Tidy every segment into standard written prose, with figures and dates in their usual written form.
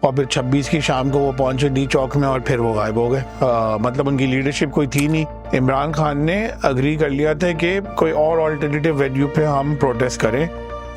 और फिर 26 की शाम को वो पहुंचे डी चौक में और फिर वो गायब हो गए। मतलब उनकी लीडरशिप कोई थी नहीं। इमरान खान ने अग्री कर लिया था कि कोई और ऑल्टरनेटिव वेन्यू पे हम प्रोटेस्ट करें।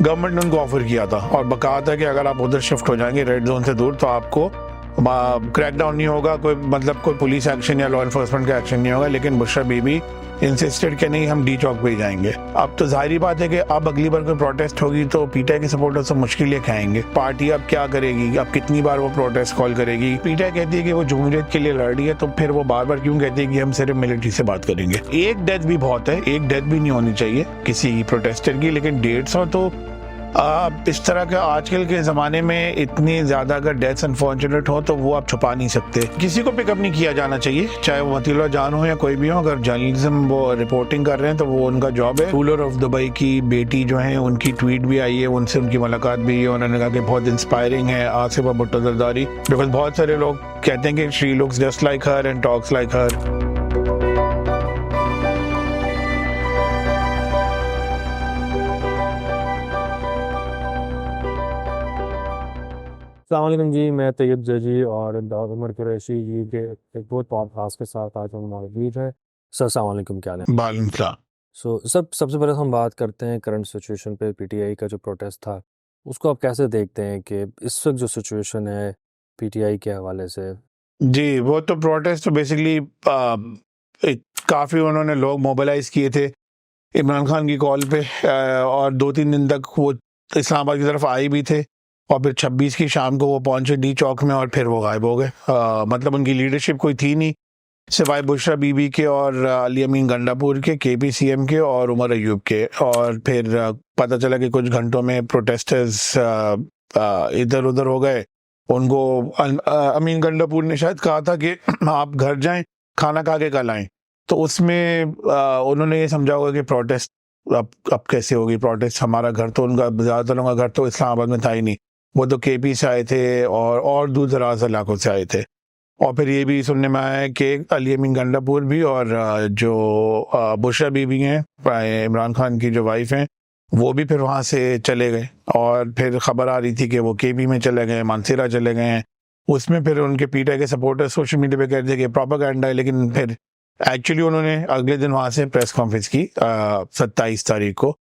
गवर्नमेंट ने उनको ऑफर किया था और बकाया था कि अगर आप उधर शिफ्ट हो जाएंगे रेड जोन से दूर तो आपको क्रैकडाउन नहीं होगा, कोई पुलिस एक्शन या लॉ एनफोर्समेंट का एक्शन नहीं होगा। लेकिन बुशरा बीबी इंसिस्टेड कि नहीं, हम डी चौक पे ही जाएंगे। अब तो जाहिर बात है कि अब अगली बार कोई प्रोटेस्ट होगी तो पीटीआई के सपोर्टर्स तो मुश्किल ये खाएंगे। पार्टी अब क्या करेगी, अब कितनी बार वो प्रोटेस्ट कॉल करेगी। पीटीआई कहती है कि वो जमहूरियत के लिए लड़ रही है, तो फिर वो बार बार क्यों कहती है कि हम सिर्फ मिलिट्री से बात करेंगे। एक डेथ भी बहुत है, एक डेथ भी नहीं होनी चाहिए किसी प्रोटेस्टर की, लेकिन 150 तो इस तरह का आजकल के ज़माने में इतनी ज़्यादा अगर डेथ्स अनफॉर्चुनेट हो तो वो आप छुपा नहीं सकते। किसी को पिकअप नहीं किया जाना चाहिए, चाहे वो मतीउल्लाह जान हो या कोई भी हो। अगर जर्नलिज्म वो रिपोर्टिंग कर रहे हैं तो वो उनका जॉब है। रूलर ऑफ दुबई की बेटी जो है उनकी ट्वीट भी आई है, उनसे उनकी मुलाकात भी है। उन्होंने कहा कि बहुत इंस्पायरिंग है आसिफा भुट्टो जरदारी, बिकॉज बहुत सारे लोग कहते हैं कि she looks just like her and talks like her. अस्सलाम वालेकुम जी, मैं तैयब जजी और दाऊद उमर कुरैशी जी के एक बहुत पॉडकास्ट के साथ आज हम मौजूद हैं। सर अस्सलाम वालेकुम, क्या हाल है? वालेकुम सलाम। सबसे पहले हम बात करते हैं करंट सिचुएशन पे। पीटीआई का जो प्रोटेस्ट था उसको आप कैसे देखते हैं कि इस वक्त जो सिचुएशन है पीटीआई के हवाले से? जी, वो तो प्रोटेस्ट तो बेसिकली काफ़ी उन्होंने लोग मोबिलाइज किए थे इमरान खान की कॉल पे, और 2-3 दिन तक वो इस्लामाबाद की तरफ आए भी थे। और फिर 26 की शाम को वो पहुंचे डी चौक में और फिर वो गायब हो गए। मतलब उनकी लीडरशिप कोई थी नहीं सिवाय बुशरा बीबी के और अली अमीन गंडापुर के, केपीसीएम के और उमर अयूब के। और फिर पता चला कि कुछ घंटों में प्रोटेस्टर्स इधर उधर हो गए। उनको अमीन गंडापुर ने शायद कहा था कि आप घर जाएं, खाना खा के कल आएं। तो उसमें उन्होंने ये समझा होगा कि प्रोटेस्ट अब कैसे होगी प्रोटेस्ट। हमारा घर तो, उनका ज़्यादातर लोगों का घर तो इस्लामाबाद में था ही नहीं, वो तो केपी से आए थे और दूर दराज इलाकों से आए थे। और फिर ये भी सुनने में आया है कि अली अमीन गंडापुर भी और जो बुशरा बीबी हैं, इमरान खान की जो वाइफ हैं, वो भी फिर वहाँ से चले गए। और फिर खबर आ रही थी कि वो केपी में चले गए, मानसेरा चले गए हैं। उसमें फिर उनके पीटीआई के सपोर्टर्स सोशल मीडिया पे कहते थे कि प्रोपेगेंडा है, लेकिन फिर एक्चुअली उन्होंने अगले दिन वहाँ से प्रेस कॉन्फ्रेंस की 27 तारीख को,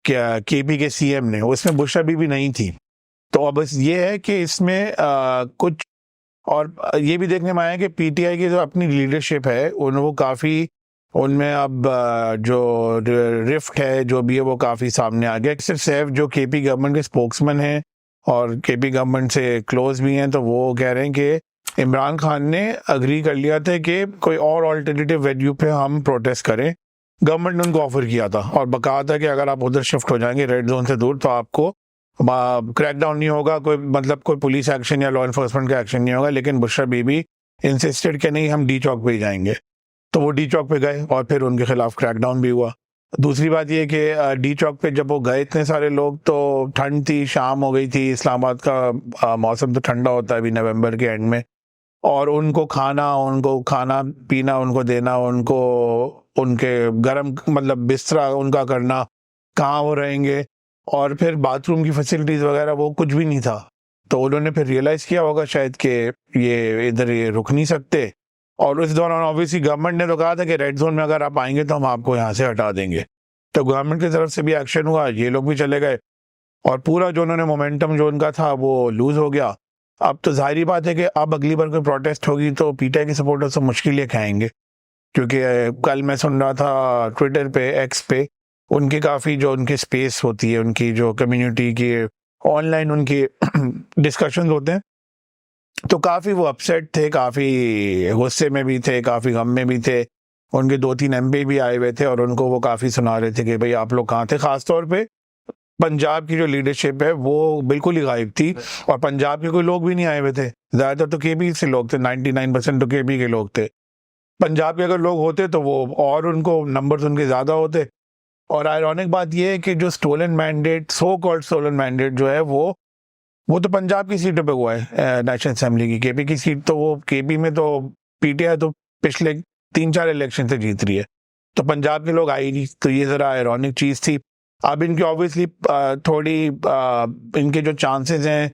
क्या केपी के सीएम ने, उसमें बुशरा बीबी नहीं थी। तो अब बस ये है कि इसमें कुछ और ये भी देखने में आया कि पीटीआई की जो अपनी लीडरशिप है वो काफ़ी, उनमें अब जो रिफ्ट है जो भी है वो काफ़ी सामने आ गया। सिर्फ सैफ जो केपी गवर्नमेंट के स्पोक्समैन हैं और केपी गवर्नमेंट से क्लोज भी हैं, तो वो कह रहे हैं कि इमरान खान ने अग्री कर लिया था कि कोई और ऑल्टरनेटिव वेन्यू पे हम प्रोटेस्ट करें। गवर्नमेंट ने उनको ऑफर किया था और बकाया था कि अगर आप उधर शिफ्ट हो जाएंगे रेड जोन से दूर तो आपको क्रैकडाउन नहीं होगा, कोई पुलिस एक्शन या लॉ एनफोर्समेंट का एक्शन नहीं होगा। लेकिन बुशरा बीबी इंसिस्टेड कि नहीं, हम डी चौक पे ही जाएंगे। तो वो डी चौक पे गए और फिर उनके खिलाफ क्रैकडाउन भी हुआ। दूसरी बात ये कि डी चौक पे जब वो गए इतने सारे लोग, तो ठंड थी, शाम हो गई थी। इस्लामाबाद का मौसम तो ठंडा होता है अभी नवंबर के एंड में। और उनको खाना पीना उनको देना, उनको उनके गर्म मतलब बिस्तरा उनका करना, कहाँ वो रहेंगे, और फिर बाथरूम की फैसिलिटीज वगैरह वो कुछ भी नहीं था। तो उन्होंने फिर रियलाइज किया होगा शायद कि ये रुक नहीं सकते। और उस दौरान ऑब्वियसली गवर्नमेंट ने तो कहा था कि रेड जोन में अगर आप आएंगे तो हम आपको यहाँ से हटा देंगे। तो गवर्नमेंट की तरफ से भी एक्शन हुआ, ये लोग भी चले गए और पूरा जो उन्होंने मोमेंटम जो उनका था वो लूज हो गया। अब तो जाहिर बात है कि अब अगली बार कोई प्रोटेस्ट होगी तो पीटीआई के सपोर्टर्स तो मुश्किल ये खाएंगे। क्योंकि कल मैं सुन रहा था ट्विटर पे, एक्स पे, उनकी काफ़ी जो उनकी स्पेस होती है, उनकी जो कम्युनिटी की ऑनलाइन उनकी डिस्कशंस होते हैं, तो काफ़ी वो अपसेट थे, काफ़ी गुस्से में भी थे, काफ़ी गम में भी थे। उनके 2-3 एमपी भी आए हुए थे और उनको वो काफ़ी सुना रहे थे कि भाई आप लोग कहाँ थे। ख़ासतौर पे पंजाब की जो लीडरशिप है वो बिल्कुल ही गायब थी और पंजाब के कोई लोग भी नहीं आए हुए थे। ज़्यादातर तो केपी से लोग थे, 99% तो केपी के लोग थे। पंजाब के अगर लोग होते तो वो और उनको नंबर्स उनके ज़्यादा होते। और आयरॉनिक बात यह है कि जो stolen mandate, so called stolen mandate जो है वो तो पंजाब की सीटों पे हुआ है, नेशनल असेंबली की। केपी की सीट तो वो केपी में तो पीटीआई तो पिछले 3-4 इलेक्शन से जीत रही है, तो पंजाब के लोग आए नहीं। तो ये ज़रा आयरॉनिक चीज़ थी। अब इनकी ऑब्वियसली थोड़ी इनके जो चांसेस हैं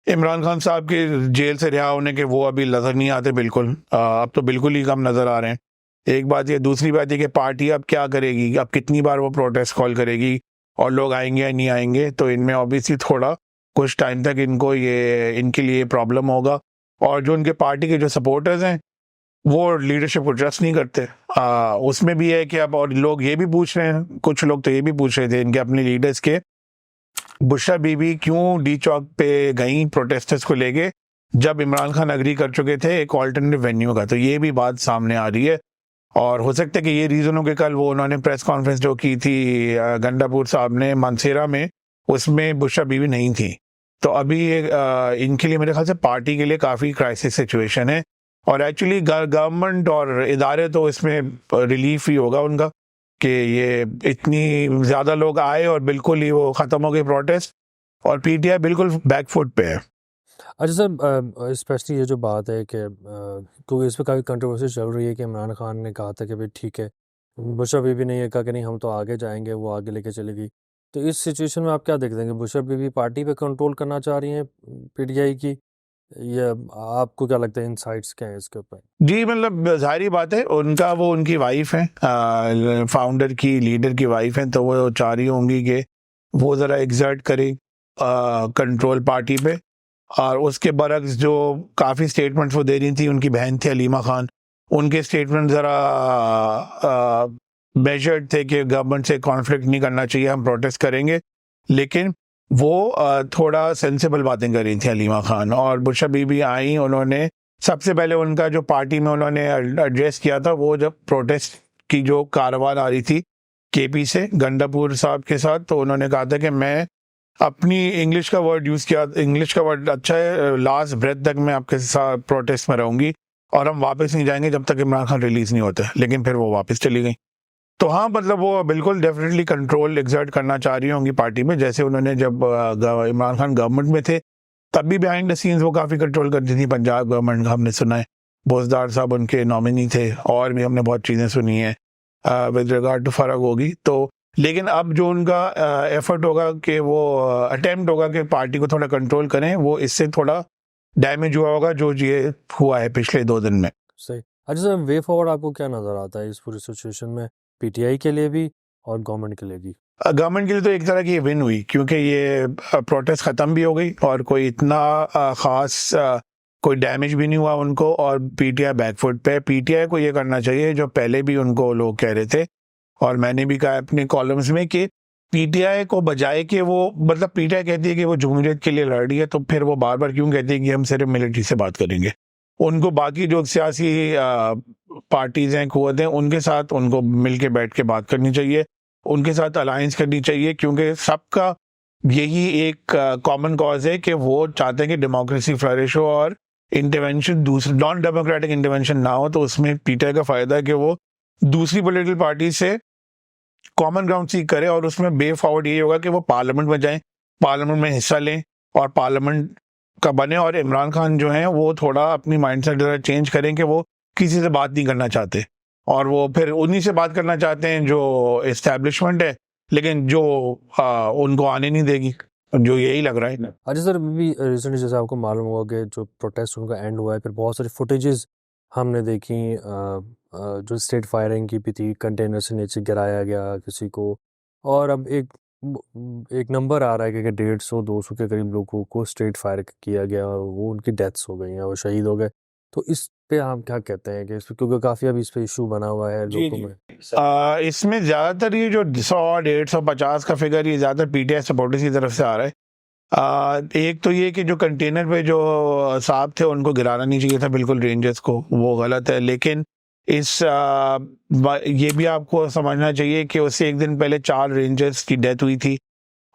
इमरान खान साहब के जेल से रिहा होने के वो अभी नज़र नहीं आते बिल्कुल। अब तो बिल्कुल ही कम नज़र आ रहे हैं। एक बात ये, दूसरी बात ये कि पार्टी अब क्या करेगी, अब कितनी बार वो प्रोटेस्ट कॉल करेगी और लोग आएंगे या नहीं आएंगे, तो इनमें ऑब्वियसली थोड़ा कुछ टाइम तक इनके लिए प्रॉब्लम होगा। और जो उनके पार्टी के जो सपोर्टर्स हैं वो लीडरशिप को ट्रस्ट नहीं करते। उसमें भी है कि अब, और लोग ये भी पूछ रहे हैं, कुछ लोग तो ये भी पूछ रहे थे इनके अपने लीडर्स के, बुशरा बीबी क्यों डी चौक पे गई प्रोटेस्टर्स को लेके जब इमरान खान अग्री कर चुके थे एक ऑल्टरनेटिव वेन्यू का। तो ये भी बात सामने आ रही है और हो सकता है कि ये रीज़न हो कि कल वो उन्होंने प्रेस कॉन्फ्रेंस जो की थी गंडापुर साहब ने मानसेरा में, उसमें बुशरा बीबी नहीं थी। तो अभी इनके लिए मेरे ख्याल से पार्टी के लिए काफ़ी क्राइसिस सिचुएशन है और एक्चुअली गवर्नमेंट और इदारे तो इसमें रिलीफ ही होगा उनका कि ये इतनी ज़्यादा लोग आए और बिल्कुल ही वो ख़त्म हो गई प्रोटेस्ट और पीटीआई बिल्कुल बैकफुट पे है। अच्छा सर, स्पेशली ये जो बात है कि क्योंकि इस पर काफ़ी कंट्रोवर्सी चल रही है कि इमरान खान ने कहा था कि भाई ठीक है, बुशरा बीबी ने ये कहा कि नहीं हम तो आगे जाएंगे, वो आगे लेके चली गई। तो इस सिचुएशन में आप क्या देखते हैं कि बुशरा बीबी पार्टी पे कंट्रोल करना चाह रही हैं पीटीआई की, या आपको क्या लगता है इनसाइट्स क्या है इसके ऊपर? जी, मतलब जाहिर बात है उनका, वो उनकी वाइफ है, फाउंडर की, लीडर की वाइफ है, तो वो चाह रही होंगी कि वो ज़रा एग्जर्ट करे कंट्रोल पार्टी पे। और उसके बरक्स जो काफ़ी स्टेटमेंट्स वो दे रही थी, उनकी बहन थी हलीमा खान, उनके स्टेटमेंट ज़रा मेजर्ड थे कि गवर्नमेंट से कॉन्फ्लिक्ट नहीं करना चाहिए, हम प्रोटेस्ट करेंगे, लेकिन वो थोड़ा सेंसिबल बातें कर रही थी हलीमा खान। और बुशरा बीबी आई, उन्होंने सबसे पहले उनका जो पार्टी में उन्होंने एड्रेस किया था, वो जब प्रोटेस्ट की जो कारवान आ रही थी केपी से गंडापुर साहब के साथ, तो उन्होंने कहा था कि मैं अपनी इंग्लिश का वर्ड यूज़ किया, इंग्लिश का वर्ड अच्छा है, लास्ट ब्रेथ तक मैं आपके साथ प्रोटेस्ट में रहूंगी और हम वापस नहीं जाएंगे जब तक इमरान खान रिलीज़ नहीं होता। लेकिन फिर वो वापस चली गई। तो हाँ, मतलब वो बिल्कुल डेफिनेटली कंट्रोल एग्जर्ट करना चाह रही होंगी पार्टी में, जैसे उन्होंने जब इमरान खान गवर्नमेंट में थे तब भी बिहाइंड द सीन्स वो काफ़ी कंट्रोल करती थी पंजाब गवर्नमेंट का। हमने सुना है बोसदार साहब उनके नॉमिनी थे और भी हमने बहुत चीज़ें सुनी है विद रिगार्ड टू फ़र्क होगी। तो लेकिन अब जो उनका एफर्ट होगा कि वो अटेम्प्ट होगा कि पार्टी को थोड़ा कंट्रोल करें, वो इससे थोड़ा डैमेज हुआ होगा जो ये हुआ है पिछले 2 दिन में। सही। अच्छा सर, वे फॉरवर्ड आपको क्या नज़र आता है इस पूरी सिचुएशन में, पीटीआई के लिए भी और गवर्नमेंट के लिए भी? गवर्नमेंट के लिए तो एक तरह की विन हुई क्योंकि ये प्रोटेस्ट ख़त्म भी हो गई और कोई इतना ख़ास कोई डैमेज भी नहीं हुआ उनको, और पीटीआई बैकफुट पे। पीटीआई को ये करना चाहिए जो पहले भी उनको लोग कह रहे थे और मैंने भी कहा अपने कॉलम्स में कि पीटीआई को बजाय कि वो, मतलब पीटीआई कहती है कि वो जमहूरियत के लिए लड़ रही है, तो फिर वो बार बार क्यों कहती है कि हम सिर्फ मिलिट्री से बात करेंगे? उनको बाकी जो सियासी पार्टीज हैं, कुव्वत हैं, उनके साथ उनको मिल के बैठ के बात करनी चाहिए, उनके साथ अलायंस करनी चाहिए, क्योंकि सबका यही एक कॉमन कॉज है कि वो चाहते हैं कि डेमोक्रेसी फ्लरिश हो और इंटरवेंशन, दूसरे नॉन डेमोक्रेटिक इंटरवेंशन ना हो। तो उसमें पीटीआई का फायदा है कि वो दूसरी पॉलिटिकल पार्टी से कॉमन ग्राउंड सीख करे और उसमें वे फॉरवर्ड यही होगा कि वो पार्लियामेंट में जाएं, पार्लियामेंट में हिस्सा लें और पार्लियामेंट का बने। और इमरान खान जो हैं वो थोड़ा अपनी माइंडसेट चेंज करें कि वो किसी से बात नहीं करना चाहते और वो फिर उन्हीं से बात करना चाहते हैं जो एस्टैब्लिशमेंट है, लेकिन जो उनको आने नहीं देगी, जो यही लग रहा है। अच्छा सर, अभी रिसेंटली जैसे आपको मालूम हुआ कि जो प्रोटेस्ट उनका एंड हुआ है, फिर बहुत सारी फुटेजेस हमने देखी, जो स्ट्रेट फायरिंग की भी थी, कंटेनर से नीचे गिराया गया किसी को, और अब एक नंबर आ रहा है कि 150-200 के करीब लोगों को स्ट्रेट फायर किया गया और वो उनकी डेथ्स हो गई हैं, वो शहीद हो गए। तो इस पे आप क्या कहते हैं कि इस पे, क्योंकि काफ़ी अभी इस पे इशू बना हुआ है लोगों में? इसमें ज़्यादातर ये जो 100-150 का फिगर, ये ज़्यादातर पीटीआई सपोर्टर्स की तरफ से आ रहा है। एक तो ये कि जो कंटेनर पे जो साहब थे उनको गिराना नहीं चाहिए था बिल्कुल रेंजर्स को, वो गलत है। लेकिन ये भी आपको समझना चाहिए कि उससे एक दिन पहले 4 रेंजर्स की डेथ हुई थी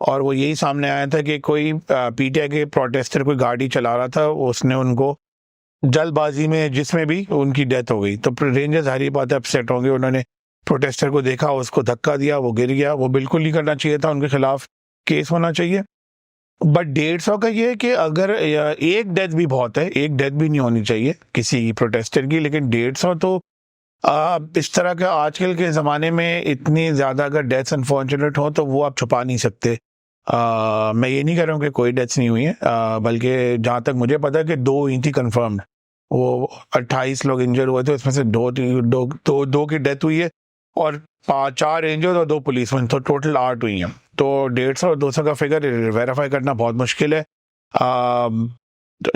और वो यही सामने आया था कि कोई पीटीआई के प्रोटेस्टर कोई गाड़ी चला रहा था, उसने उनको जल्दबाजी में, जिसमें भी उनकी डेथ हो गई। तो रेंजर्स हरी बात है अपसेट होंगे, उन्होंने प्रोटेस्टर को देखा, उसको धक्का दिया, वो गिर गया, वो बिल्कुल नहीं करना चाहिए था, उनके खिलाफ केस होना चाहिए। बट 150 का ये है कि अगर एक डेथ भी बहुत है, एक डेथ भी नहीं होनी चाहिए किसी प्रोटेस्टर की, लेकिन 150 तो इस तरह का आजकल के ज़माने में इतनी ज़्यादा अगर डेथ्स अनफॉर्चुनेट हो तो वो आप छुपा नहीं सकते। मैं ये नहीं कह रहा हूँ कि कोई डेथ्स नहीं हुई है, बल्कि जहाँ तक मुझे पता है कि 2 हुई थी कंफर्म्ड। वो 28 लोग इंजर हुए थे, उसमें से दो की डेथ हुई है और 4 इंजर्ड और 2 पुलिसमैन, तो टोटल 8 हुई हैं। तो 150 और 200 का फिगर वेरीफाई करना बहुत मुश्किल है।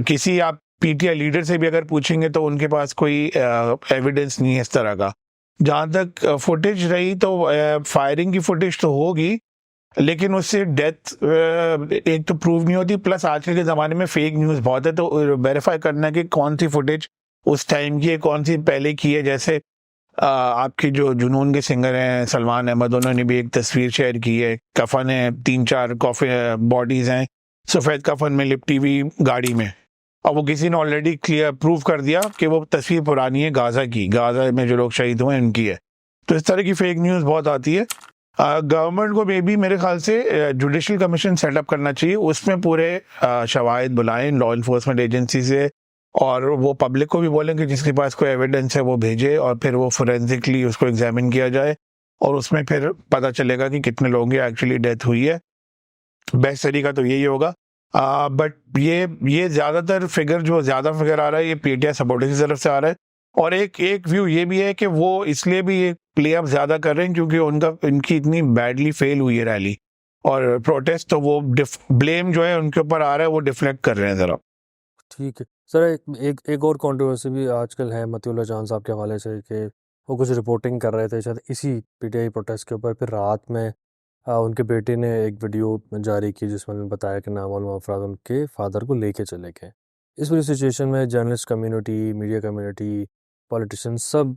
किसी आप पीटीआई लीडर से भी अगर पूछेंगे तो उनके पास कोई एविडेंस नहीं है इस तरह का। जहाँ तक फुटेज रही तो फायरिंग की फुटेज तो होगी, लेकिन उससे डेथ एक तो प्रूव नहीं होती, प्लस आजकल के ज़माने में फेक न्यूज़ बहुत है, तो वेरीफाई करना कि कौन सी फुटेज उस टाइम की है, कौन सी पहले की है। जैसे आपके जो जुनून के सिंगर हैं सलमान अहमद, उन्होंने भी एक तस्वीर शेयर की है, कफन है 3-4 कॉफी बॉडीज हैं सफ़ेद कफन में लिपटी हुई गाड़ी में, और वो किसी ने ऑलरेडी क्लियर प्रूव कर दिया कि वो तस्वीर पुरानी है गाजा की, गाजा में जो लोग शहीद हुए उनकी है। तो इस तरह की फेक न्यूज़ बहुत आती है। गवर्नमेंट को मे भी मेरे ख्याल से जुडिशल कमीशन सेटअप करना चाहिए, उसमें पूरे शवाहिद बुलाएं लॉ इन्फोर्समेंट एजेंसी से, और वो पब्लिक को भी बोलें कि जिसके पास कोई एविडेंस है वो भेजे, और फिर वो फोरेंसिकली उसको एग्जामिन किया जाए, और उसमें फिर पता चलेगा कि कितने लोगों की एक्चुअली डेथ हुई है। बेस्ट तरीका तो यही होगा। बट ये ज़्यादातर फिगर जो ज़्यादा फिगर आ रहा है ये पीटीआई सपोर्टर्स की तरफ से आ रहा है, और एक व्यू ये भी है कि वो इसलिए भी ये प्ले अप ज़्यादा कर रहे हैं क्योंकि इनकी इतनी बैडली फेल हुई है रैली और प्रोटेस्ट, तो वो ब्लेम जो है उनके ऊपर आ रहा है, वो डिफ्लेक्ट कर रहे हैं ज़रा। ठीक है सर, एक और कंट्रोवर्सी भी आजकल है मतीउल्लाह जान साहब के हवाले से कि वो कुछ रिपोर्टिंग कर रहे थे शायद इसी पीटीआई प्रोटेस्ट के ऊपर, फिर रात में उनके बेटे ने एक वीडियो जारी की जिसमें उन्होंने बताया कि नामालूम अफराद उनके फादर को लेके चले गए। इस पूरी सिचुएशन में journalist community, media community, politician सब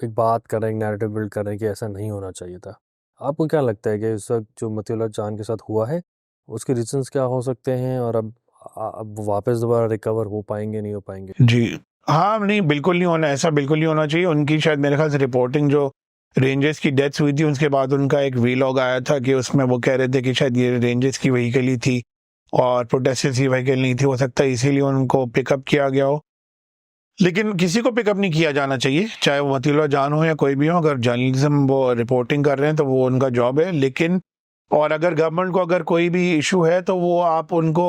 एक बात कर रहे हैं, नैरेटिव बिल्ड कर रहे हैं कि ऐसा नहीं होना चाहिए था। आपको क्या लगता है कि इस वक्त जो मतीउल्लाह जान के साथ हुआ है उसके रीजंस क्या हो सकते हैं, और अब वापस दोबारा रिकवर हो पाएंगे, नहीं हो पाएंगे? जी हाँ, नहीं बिल्कुल नहीं होना, ऐसा बिल्कुल नहीं होना चाहिए। उनकी शायद मेरे ख्याल से रिपोर्टिंग जो रेंजर्स की डेथ्स हुई थी उसके बाद उनका एक वीलॉग आया था कि उसमें वो कह रहे थे कि शायद ये रेंजर्स की व्हीकल ही थी और प्रोटेस्टर्स की व्हीकल नहीं थी, हो सकता है इसीलिए उनको पिकअप किया गया हो। लेकिन किसी को पिकअप नहीं किया जाना चाहिए, चाहे वो मतीउल्लाह जान हो या कोई भी हो। अगर जर्नलिज्म वो रिपोर्टिंग कर रहे हैं तो वो उनका जॉब है, लेकिन और अगर गवर्नमेंट को अगर कोई भी इशू है तो वो आप उनको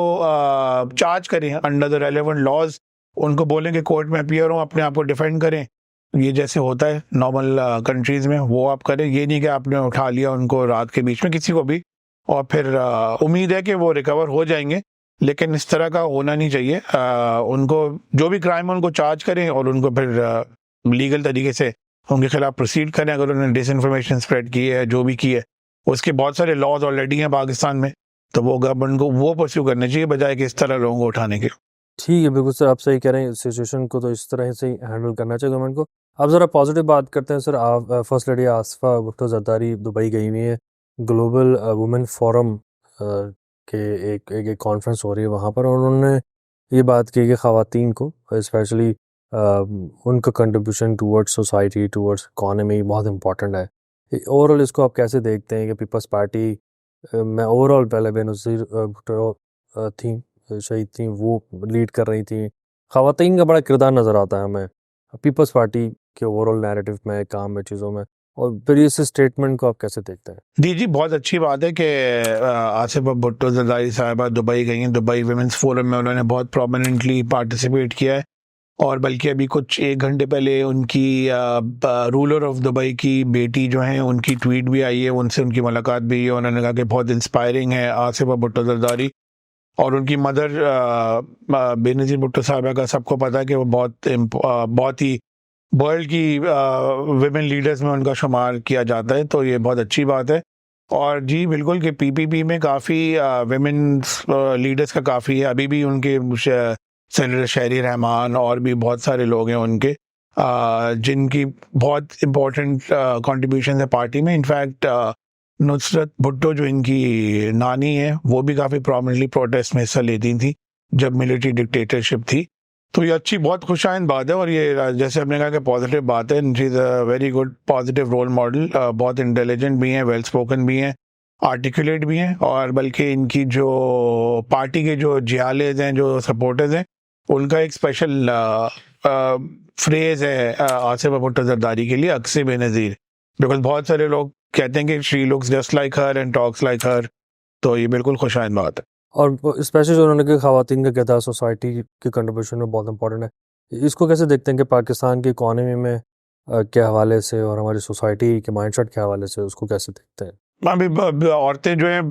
चार्ज करें अंडर द रेलेवेंट लॉज, उनको बोलें कि कोर्ट में अपीयर हो, अपने आप को डिफेंड करें, ये जैसे होता है नॉर्मल कंट्रीज में वो आप करें। ये नहीं कि आपने उठा लिया उनको रात के बीच में किसी को भी, और फिर उम्मीद है कि वो रिकवर हो जाएंगे, लेकिन इस तरह का होना नहीं चाहिए। उनको जो भी क्राइम है उनको चार्ज करें और उनको फिर लीगल तरीके से उनके खिलाफ प्रोसीड करें। अगर उन्होंने डिसइंफॉर्मेशन स्प्रेड की है, जो भी की है, उसके बहुत सारे लॉज ऑलरेडी हैं पाकिस्तान में, तो वो गवर्नमेंट को वो परस्यू करने चाहिए बजाय कि इस तरह लोगों को उठाने के। ठीक है, बिल्कुल सर, आप सही कह रहे हैं। सिचुएशन को तो इस तरह से ही हैंडल करना चाहिए गवर्नमेंट को। अब ज़रा पॉजिटिव बात करते हैं सर। आप first lady Asifa Bhutto Zardari Dubai गई हुई है, ग्लोबल वुमेन फोरम के एक कॉन्फ्रेंस हो रही है वहाँ पर, और उन्होंने ये बात की कि ख़वातीन को स्पेशली उनका contribution towards society, towards economy बहुत इंपॉर्टेंट है। ओवरऑल इसको आप कैसे देखते हैं कि पीपल्स पार्टी में ओवरऑल पहले बेनज़ीर भुट्टो थी, शहीद थी, वो लीड कर रही थी, ख़वातीन का बड़ा किरदार नज़र आता है हमें पीपल्स पार्टी के ओवरऑल नैरेटिव में, काम में, चीज़ों में, और फिर इस स्टेटमेंट को आप कैसे देखते हैं? जी बहुत अच्छी बात है कि आसिफा भुट्टो जरदारी साहिबा दुबई गई हैं। दुबई वुमेन्स फोरम में उन्होंने बहुत प्रोमिनेंटली पार्टिसिपेट किया है, और बल्कि अभी कुछ 1 घंटे पहले उनकी रूलर ऑफ दुबई की बेटी जो है उनकी ट्वीट भी आई है, उनसे उनकी मुलाकात भी है। उन्होंने कहा कि बहुत इंस्पायरिंग है आसिफा भुट्टो जरदारी, और उनकी मदर बेनज़ीर भुट्टो साहिबा का सबको पता है कि वो बहुत ही वर्ल्ड की विमेन लीडर्स में उनका शुमार किया जाता है, तो ये बहुत अच्छी बात है। और जी बिल्कुल कि पीपीपी में काफ़ी विमेन लीडर्स का काफ़ी है, अभी भी उनके सेनेटर शहरी रहमान और भी बहुत सारे लोग हैं उनके जिनकी बहुत इम्पोर्टेंट कंट्रीब्यूशन है पार्टी में। इनफैक्ट नुसरत भुट्टो जो इनकी नानी है वो भी काफ़ी प्रोमिनेंटली प्रोटेस्ट में हिस्सा लेती थी जब मिलिट्री डिक्टेटरशिप थी, तो ये अच्छी बहुत खुशाइंद बात है। और ये जैसे आपने कहा कि पॉजिटिव बात है, she is a very good positive role model, बहुत इंटेलिजेंट भी हैं, वेल स्पोकन भी हैं, आर्टिकुलेट भी हैं, और बल्कि इनकी जो पार्टी के जो जियालेज हैं, जो सपोर्टर्स हैं, उनका एक स्पेशल फ्रेज है आसिफा भुट्टो जरदारी के लिए, अक्से बेनज़ीर, बिकॉज बहुत सारे लोग कहते हैं कि she looks just like her and talks like her, तो ये बिल्कुल खुशाइंद बात है। और स्पेशली जो उन्होंने कहा ख़वातीन का किरदार सोसाइटी के कंट्रीब्यूशन में बहुत इंपॉर्टेंट है। इसको कैसे देखते हैं कि पाकिस्तान की इकॉनमी में के हवाले से और हमारी सोसाइटी के माइंडसेट के हवाले से उसको कैसे देखते हैं? अभी औरतें जो हैं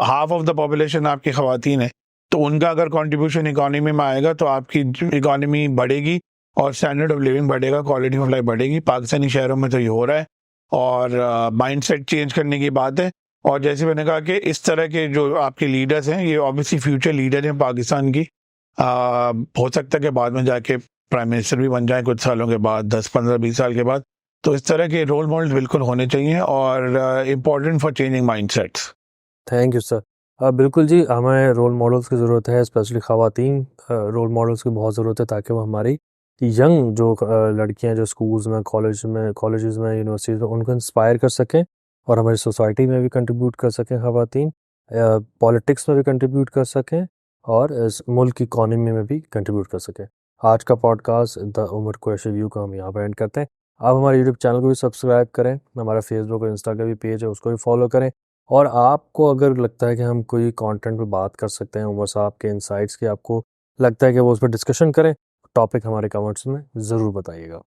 हाफ ऑफ द पॉपुलेशन आपकी ख़वातीन है, तो उनका अगर कंट्रीब्यूशन इकोनॉमी में आएगा तो आपकी इकोनॉमी बढ़ेगी और स्टैंडर्ड ऑफ लिविंग बढ़ेगा, क्वालिटी ऑफ लाइफ बढ़ेगी। पाकिस्तानी शहरों में तो ये हो रहा है और माइंडसेट चेंज करने की बात है। और जैसे मैंने कहा कि इस तरह के जो आपके लीडर्स हैं ये ऑब्वियसली फ्यूचर लीडर हैं पाकिस्तान की। हो सकता है कि बाद में जाके प्राइम मिनिस्टर भी बन जाए कुछ सालों के बाद, 10, 15, 20 साल के बाद। तो इस तरह के रोल मॉडल बिल्कुल होने चाहिए और important for changing mindsets. Thank you sir. बिल्कुल जी, हमें रोल मॉडल्स की ज़रूरत है, स्पेशली ख़वातीन रोल मॉडल्स की बहुत ज़रूरत है ताकि वो हमारी यंग जो लड़कियां जो स्कूल्स में, कॉलेजेस में, यूनिवर्सिटीज़ में उनको इंस्पायर कर सकें और हमारी सोसाइटी में भी कंट्रीब्यूट कर सकें ख़वातीन, पॉलिटिक्स में भी कंट्रीब्यूट कर सकें और इस मुल्क की इकॉनमी में भी कंट्रीब्यूट कर सकें। आज का podcast the Umar Qureshi view का हम यहाँ पर एंड करते हैं। आप हमारे यूट्यूब चैनल को भी सब्सक्राइब करें, हमारा फेसबुक और इंस्टा का भी पेज है उसको भी फॉलो करें। और आपको अगर लगता है कि हम कोई कंटेंट पे बात कर सकते हैं, उमर साहब के इनसाइट्स की आपको लगता है कि वो उस पर डिस्कशन करें, टॉपिक हमारे कमेंट्स में ज़रूर बताइएगा।